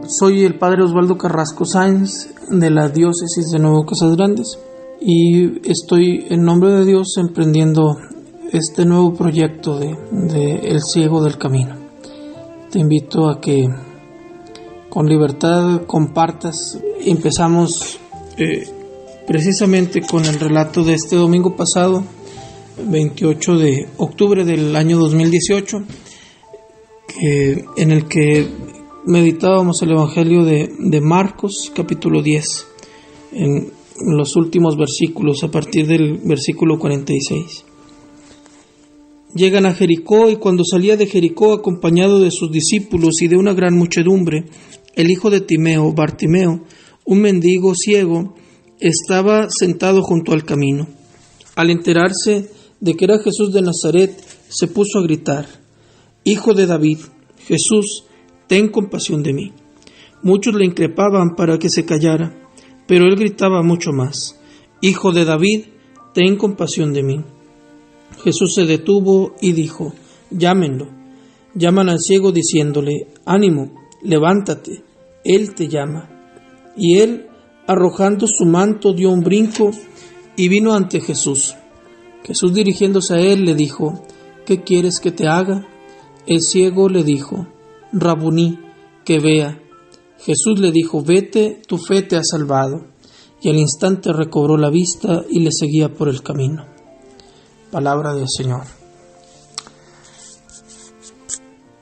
Soy el padre Osvaldo Carrasco Sáenz de la diócesis de Nuevo Casas Grandes y estoy en nombre de Dios emprendiendo este nuevo proyecto de El Ciego del Camino. Te invito a que con libertad compartas. Empezamos precisamente con el relato de este domingo pasado, 28 de octubre del año 2018, en el que meditábamos el Evangelio de Marcos, capítulo 10, en los últimos versículos, a partir del versículo 46. Llegan a Jericó, y cuando salía de Jericó, acompañado de sus discípulos y de una gran muchedumbre, el hijo de Timeo, Bartimeo, un mendigo ciego, estaba sentado junto al camino. Al enterarse de que era Jesús de Nazaret, se puso a gritar: «Hijo de David, Jesús, ten compasión de mí». Muchos le increpaban para que se callara, pero él gritaba mucho más: «Hijo de David, ten compasión de mí». Jesús se detuvo y dijo: «Llámenlo». Llaman al ciego diciéndole: «Ánimo, levántate, él te llama». Y él, arrojando su manto, dio un brinco y vino ante Jesús. Jesús, dirigiéndose a él, le dijo: «¿Qué quieres que te haga?». El ciego le dijo: «Rabuní, que vea». Jesús le dijo: «Vete, tu fe te ha salvado». Y al instante recobró la vista y le seguía por el camino. Palabra del Señor.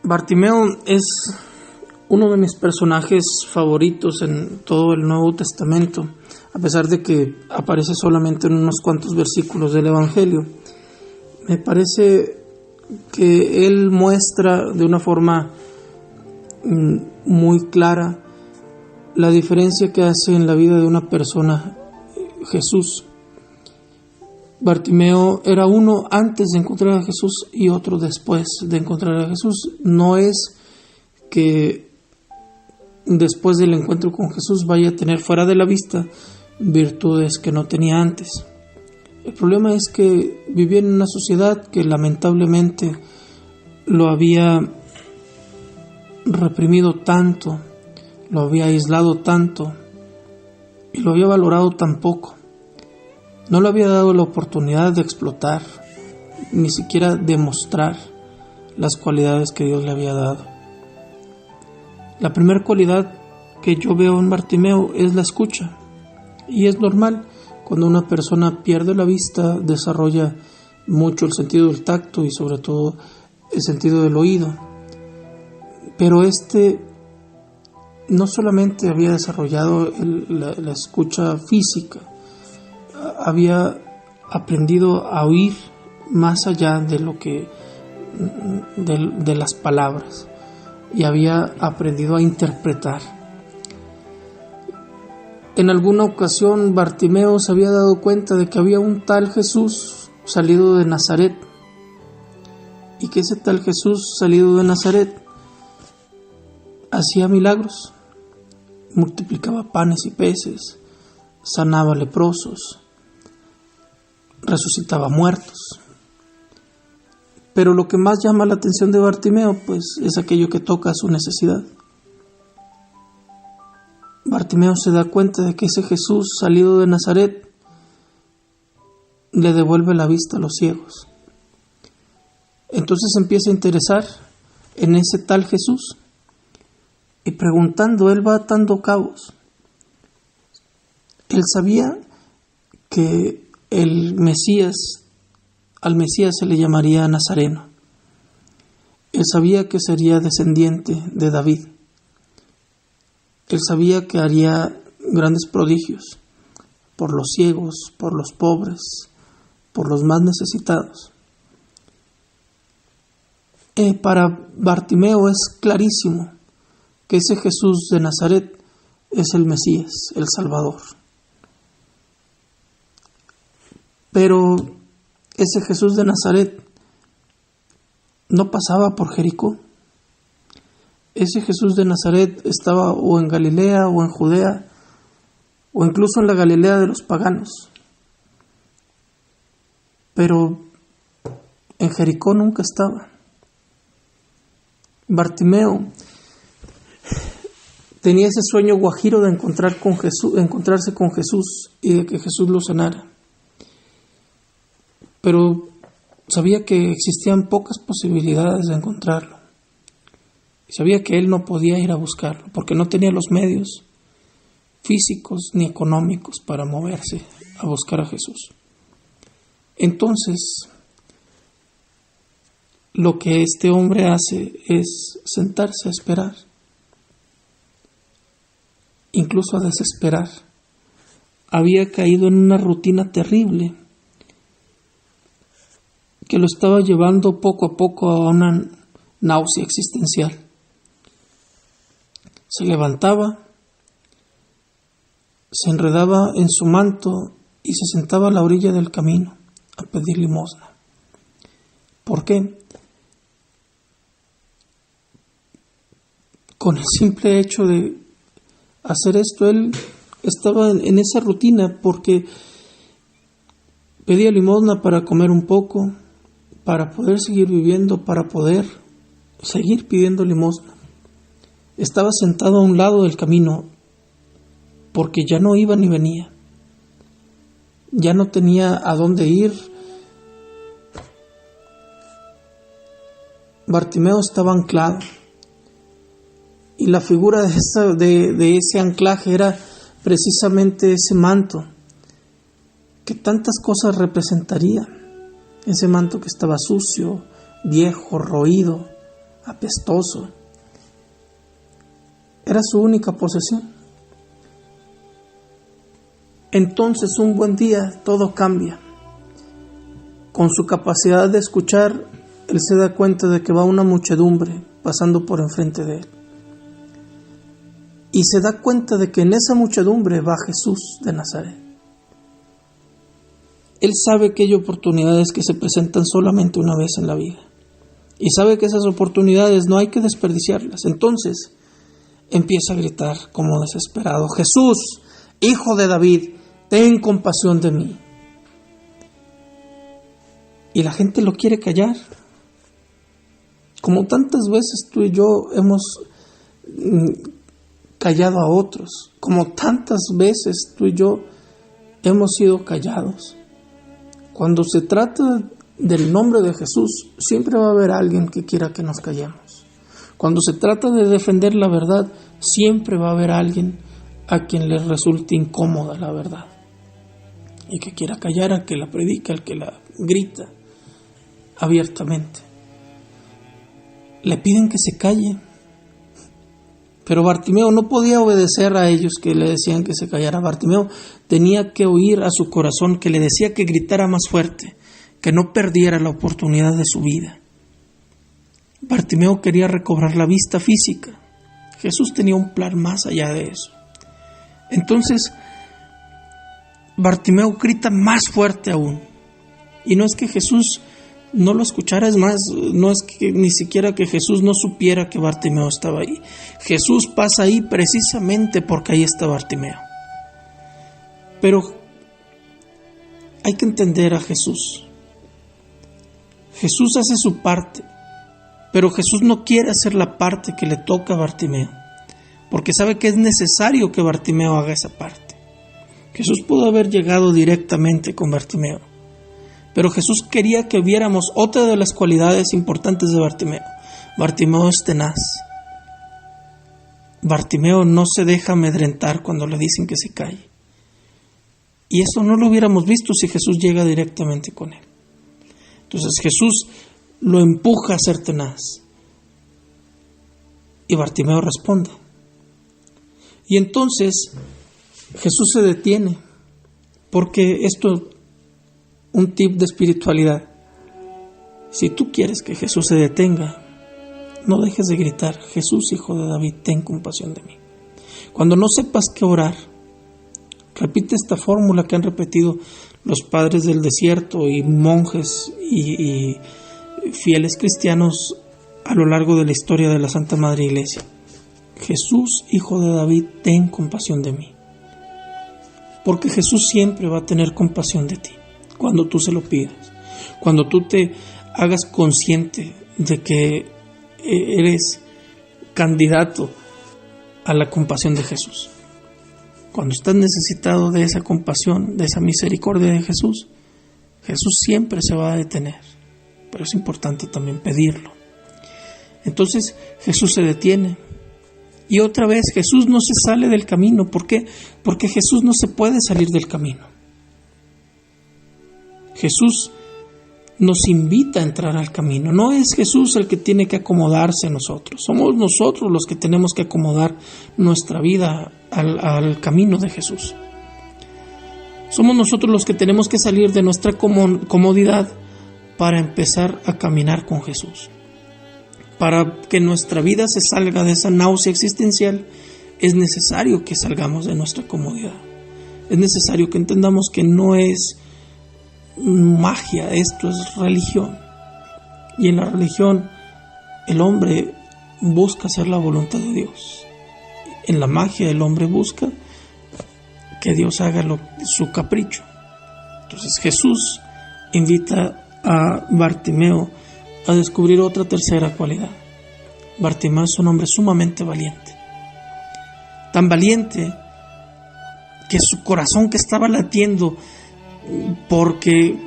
Bartimeo es uno de mis personajes favoritos en todo el Nuevo Testamento, a pesar de que aparece solamente en unos cuantos versículos del Evangelio. Me parece que él muestra de una forma muy clara la diferencia que hace en la vida de una persona Jesús. Bartimeo era uno antes de encontrar a Jesús y otro después de encontrar a Jesús. No es que después del encuentro con Jesús vaya a tener fuera de la vista virtudes que no tenía antes. El problema es que vivía en una sociedad que lamentablemente lo había reprimido tanto, lo había aislado tanto y lo había valorado tan poco. No le había dado la oportunidad de explotar, ni siquiera demostrar las cualidades que Dios le había dado. La primera cualidad que yo veo en Bartimeo es la escucha, y es normal. Cuando una persona pierde la vista, desarrolla mucho el sentido del tacto y sobre todo el sentido del oído. Pero no solamente había desarrollado la escucha física, había aprendido a oír más allá de las palabras, y había aprendido a interpretar. En alguna ocasión Bartimeo se había dado cuenta de que había un tal Jesús salido de Nazaret, y que ese tal Jesús salido de Nazaret hacía milagros, multiplicaba panes y peces, sanaba leprosos, resucitaba muertos. Pero lo que más llama la atención de Bartimeo, pues, es aquello que toca su necesidad. Bartimeo se da cuenta de que ese Jesús salido de Nazaret le devuelve la vista a los ciegos. Entonces empieza a interesar en ese tal Jesús, y preguntando, él va atando cabos. Él sabía que al Mesías se le llamaría Nazareno. Él sabía que sería descendiente de David. Él sabía que haría grandes prodigios por los ciegos, por los pobres, por los más necesitados. Para Bartimeo es clarísimo que ese Jesús de Nazaret es el Mesías, el Salvador. Pero ese Jesús de Nazaret no pasaba por Jericó. Ese Jesús de Nazaret estaba o en Galilea o en Judea, o incluso en la Galilea de los paganos. pero en Jericó nunca estaba. Bartimeo tenía ese sueño guajiro de encontrarse con Jesús y de que Jesús lo sanara. Pero sabía que existían pocas posibilidades de encontrarlo. Y sabía que él no podía ir a buscarlo porque no tenía los medios físicos ni económicos para moverse a buscar a Jesús. Entonces, lo que este hombre hace es sentarse a esperar, incluso a desesperar. Había caído en una rutina terrible que lo estaba llevando poco a poco a una náusea existencial. Se levantaba, se enredaba en su manto y se sentaba a la orilla del camino a pedir limosna. ¿Por qué? Con el simple hecho de hacer esto, él estaba en esa rutina porque pedía limosna para comer un poco, para poder seguir viviendo, para poder seguir pidiendo limosna. Estaba sentado a un lado del camino porque ya no iba ni venía. Ya no tenía a dónde ir. Bartimeo estaba anclado. Y la figura de ese anclaje era precisamente ese manto que tantas cosas representaría. Ese manto que estaba sucio, viejo, roído, apestoso. Era su única posesión. Entonces, un buen día, todo cambia. Con su capacidad de escuchar, él se da cuenta de que va una muchedumbre pasando por enfrente de él. Y se da cuenta de que en esa muchedumbre va Jesús de Nazaret. Él sabe que hay oportunidades que se presentan solamente una vez en la vida. Y sabe que esas oportunidades no hay que desperdiciarlas. Entonces empieza a gritar como desesperado: Jesús, Hijo de David, ten compasión de mí. Y la gente lo quiere callar. Como tantas veces tú y yo hemos callado a otros, como tantas veces tú y yo hemos sido callados. Cuando se trata del nombre de Jesús, siempre va a haber alguien que quiera que nos callemos. Cuando se trata de defender la verdad, siempre va a haber alguien a quien le resulte incómoda la verdad y que quiera callar al que la predica, al que la grita abiertamente. Le piden que se calle. Pero Bartimeo no podía obedecer a ellos que le decían que se callara. Bartimeo tenía que oír a su corazón que le decía que gritara más fuerte, que no perdiera la oportunidad de su vida. Bartimeo quería recobrar la vista física. Jesús tenía un plan más allá de eso. Entonces, Bartimeo grita más fuerte aún. Y no es que Jesús no lo escuchara, es más, no es que ni siquiera que Jesús no supiera que Bartimeo estaba ahí. Jesús pasa ahí precisamente porque ahí está Bartimeo. Pero hay que entender a Jesús. Jesús hace su parte, pero Jesús no quiere hacer la parte que le toca a Bartimeo, porque sabe que es necesario que Bartimeo haga esa parte. Jesús pudo haber llegado directamente con Bartimeo, pero Jesús quería que viéramos otra de las cualidades importantes de Bartimeo. Bartimeo es tenaz. Bartimeo no se deja amedrentar cuando le dicen que se calle. Y eso no lo hubiéramos visto si Jesús llega directamente con él. Entonces Jesús lo empuja a ser tenaz. Y Bartimeo responde. Y entonces Jesús se detiene, porque esto, un tip de espiritualidad: si tú quieres que Jesús se detenga, no dejes de gritar: Jesús, Hijo de David, ten compasión de mí. Cuando no sepas qué orar, repite esta fórmula que han repetido los padres del desierto y monjes y fieles cristianos a lo largo de la historia de la Santa Madre Iglesia: Jesús, Hijo de David, ten compasión de mí. Porque Jesús siempre va a tener compasión de ti cuando tú se lo pidas. Cuando tú te hagas consciente de que eres candidato a la compasión de Jesús. Cuando estás necesitado de esa compasión, de esa misericordia de Jesús, Jesús siempre se va a detener. Pero es importante también pedirlo. Entonces Jesús se detiene. Y otra vez Jesús no se sale del camino. ¿Por qué? Porque Jesús no se puede salir del camino. Jesús nos invita a entrar al camino. No es Jesús el que tiene que acomodarse a nosotros. Somos nosotros los que tenemos que acomodar nuestra vida al camino de Jesús. Somos nosotros los que tenemos que salir de nuestra comodidad para empezar a caminar con Jesús. Para que nuestra vida se salga de esa náusea existencial, es necesario que salgamos de nuestra comodidad. Es necesario que entendamos que no es magia, esto es religión. Y en la religión el hombre busca hacer la voluntad de Dios. En la magia el hombre busca que Dios haga su capricho. Entonces Jesús invita a Bartimeo a descubrir otra tercera cualidad. Bartimeo es un hombre sumamente valiente. Tan valiente que su corazón, que estaba latiendo porque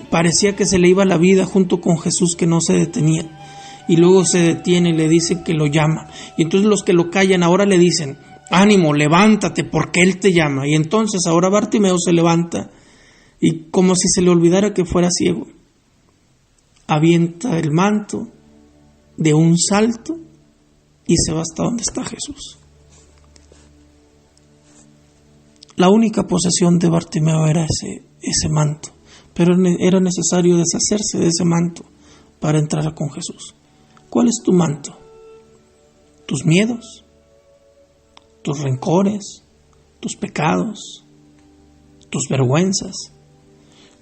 parecía que se le iba la vida junto con Jesús, que no se detenía, y luego se detiene y le dice que lo llama, y entonces los que lo callan ahora le dicen: ánimo, levántate, porque Él te llama. Y entonces ahora Bartimeo se levanta y, como si se le olvidara que fuera ciego, avienta el manto de un salto y se va hasta donde está Jesús. La única posesión de Bartimeo era ese manto, pero era necesario deshacerse de ese manto para entrar con Jesús. ¿Cuál es tu manto? ¿Tus miedos? ¿Tus rencores? ¿Tus pecados? ¿Tus vergüenzas?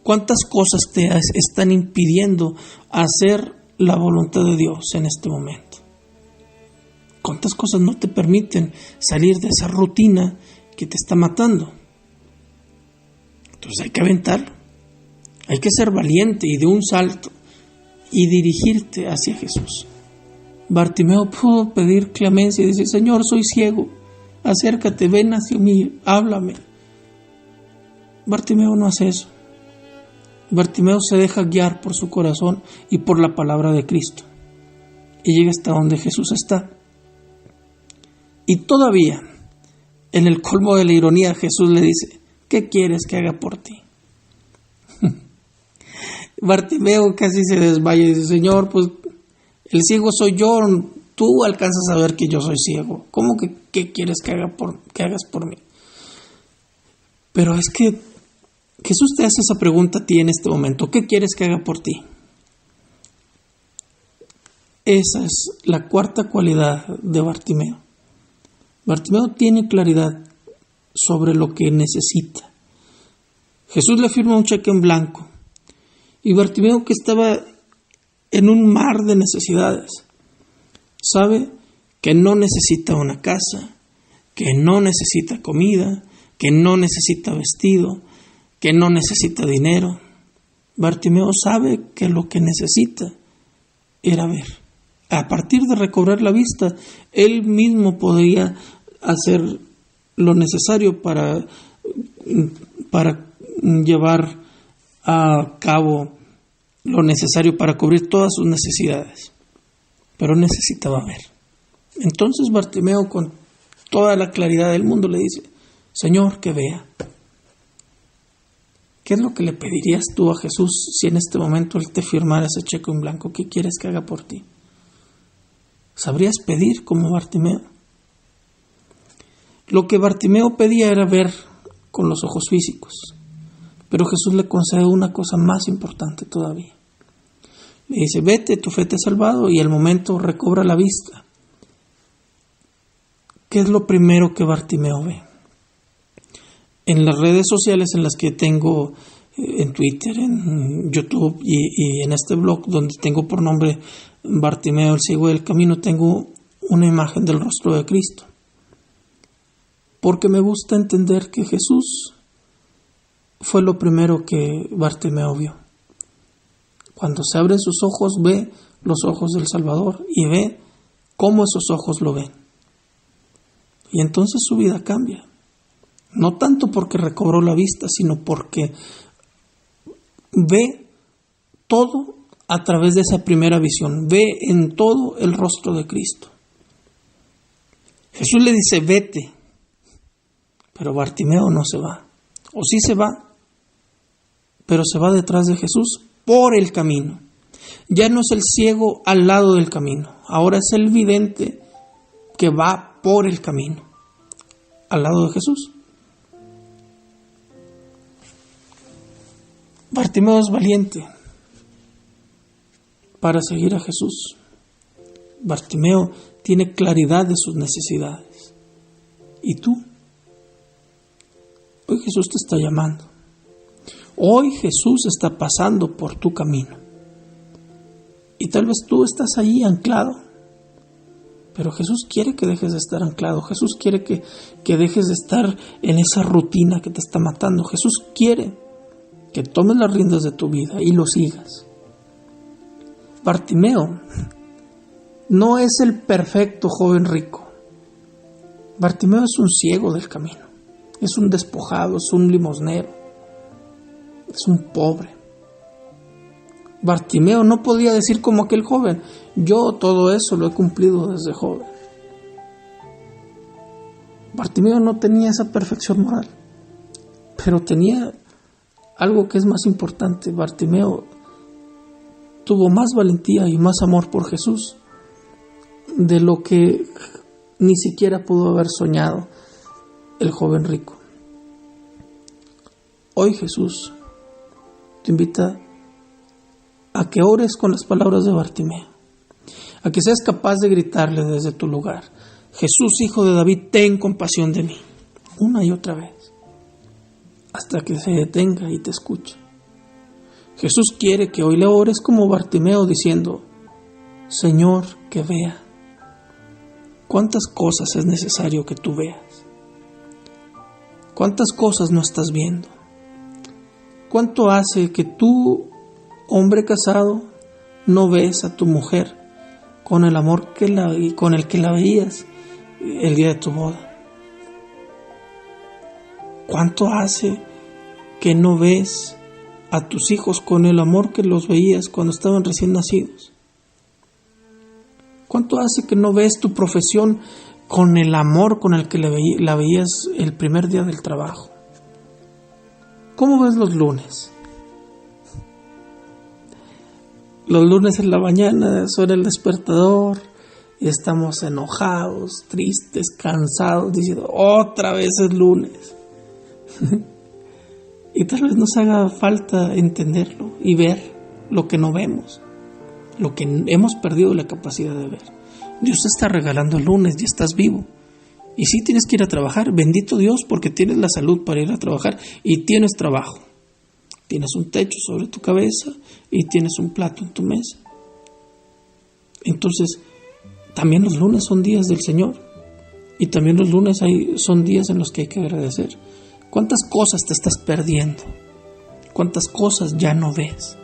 ¿Cuántas cosas te están impidiendo hacer la voluntad de Dios en este momento? ¿Cuántas cosas no te permiten salir de esa rutina que te está matando? Entonces hay que aventarlo. Hay que ser valiente y de un salto y dirigirte hacia Jesús. Bartimeo pudo pedir clemencia y decir: Señor, soy ciego, acércate, ven hacia mí, háblame. Bartimeo no hace eso. Bartimeo se deja guiar por su corazón y por la palabra de Cristo, y llega hasta donde Jesús está. Y todavía, en el colmo de la ironía, Jesús le dice: ¿qué quieres que haga por ti? Bartimeo casi se desmaya y dice: Señor, pues el ciego soy yo, tú alcanzas a ver que yo soy ciego. ¿Cómo que qué quieres que hagas por mí? Pero es que Jesús te hace esa pregunta a ti en este momento: ¿qué quieres que haga por ti? Esa es la cuarta cualidad de Bartimeo. Bartimeo tiene claridad sobre lo que necesita. Jesús le firma un cheque en blanco, y Bartimeo, que estaba en un mar de necesidades, sabe que no necesita una casa, que no necesita comida, que no necesita vestido, que no necesita dinero. Bartimeo sabe que lo que necesita era ver. A partir de recobrar la vista, él mismo podría hacer lo necesario para llevar a cabo lo necesario para cubrir todas sus necesidades. Pero necesitaba ver. Entonces Bartimeo, con toda la claridad del mundo, le dice: Señor, que vea. ¿Qué es lo que le pedirías tú a Jesús si en este momento Él te firmara ese cheque en blanco? ¿Qué quieres que haga por ti? ¿Sabrías pedir como Bartimeo? Lo que Bartimeo pedía era ver con los ojos físicos, pero Jesús le concede una cosa más importante todavía. Le dice: vete, tu fe te ha salvado, y al momento recobra la vista. ¿Qué es lo primero que Bartimeo ve? En las redes sociales en las que tengo, en Twitter, en YouTube y en este blog donde tengo por nombre Bartimeo, el ciego del camino, tengo una imagen del rostro de Cristo. Porque me gusta entender que Jesús fue lo primero que Bartimeo vio. Cuando se abren sus ojos, ve los ojos del Salvador y ve cómo esos ojos lo ven. Y entonces su vida cambia. No tanto porque recobró la vista, sino porque ve todo a través de esa primera visión. Ve en todo el rostro de Cristo. Jesús le dice, vete. Pero Bartimeo no se va. O sí se va, pero se va detrás de Jesús por el camino. Ya no es el ciego al lado del camino. Ahora es el vidente que va por el camino, al lado de Jesús. Bartimeo es valiente para seguir a Jesús. Bartimeo tiene claridad de sus necesidades. ¿Y tú? Hoy Jesús te está llamando. Hoy Jesús está pasando por tu camino. Y tal vez tú estás ahí anclado. Pero Jesús quiere que dejes de estar anclado. Jesús quiere que dejes de estar en esa rutina que te está matando. Jesús quiere que tomes las riendas de tu vida y lo sigas. Bartimeo no es el perfecto joven rico. Bartimeo es un ciego del camino. Es un despojado, es un limosnero, es un pobre. Bartimeo no podía decir como aquel joven, yo todo eso lo he cumplido desde joven. Bartimeo no tenía esa perfección moral, pero tenía algo que es más importante. Bartimeo tuvo más valentía y más amor por Jesús de lo que ni siquiera pudo haber soñado el joven rico. Hoy Jesús te invita a que ores con las palabras de Bartimeo, a que seas capaz de gritarle desde tu lugar, Jesús, Hijo de David, ten compasión de mí, una y otra vez, hasta que se detenga y te escuche. Jesús quiere que hoy le ores como Bartimeo diciendo, Señor, que vea. ¿Cuántas cosas es necesario que tú veas? ¿Cuántas cosas no estás viendo? ¿Cuánto hace que tú, hombre casado, no ves a tu mujer con el amor con el que la veías el día de tu boda? ¿Cuánto hace que no ves a tus hijos con el amor que los veías cuando estaban recién nacidos? ¿Cuánto hace que no ves tu profesión con el amor con el que la veías el primer día del trabajo? ¿Cómo ves los lunes? Los lunes en la mañana suena el despertador y estamos enojados, tristes, cansados, diciendo, otra vez es lunes. Y tal vez nos haga falta entenderlo y ver lo que no vemos, lo que hemos perdido la capacidad de ver. Dios te está regalando el lunes y estás vivo. Y sí tienes que ir a trabajar, bendito Dios, porque tienes la salud para ir a trabajar y tienes trabajo. Tienes un techo sobre tu cabeza y tienes un plato en tu mesa. Entonces, también los lunes son días del Señor. Y también los lunes son días en los que hay que agradecer. ¿Cuántas cosas te estás perdiendo? ¿Cuántas cosas ya no ves?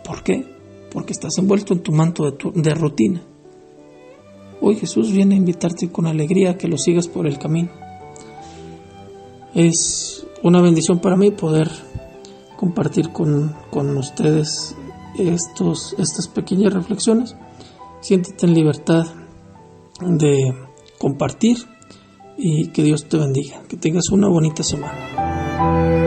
¿Por qué? Porque estás envuelto en tu manto de rutina. Hoy Jesús viene a invitarte con alegría a que lo sigas por el camino. Es una bendición para mí poder compartir con ustedes estas pequeñas reflexiones. Siéntete en libertad de compartir y que Dios te bendiga. Que tengas una bonita semana.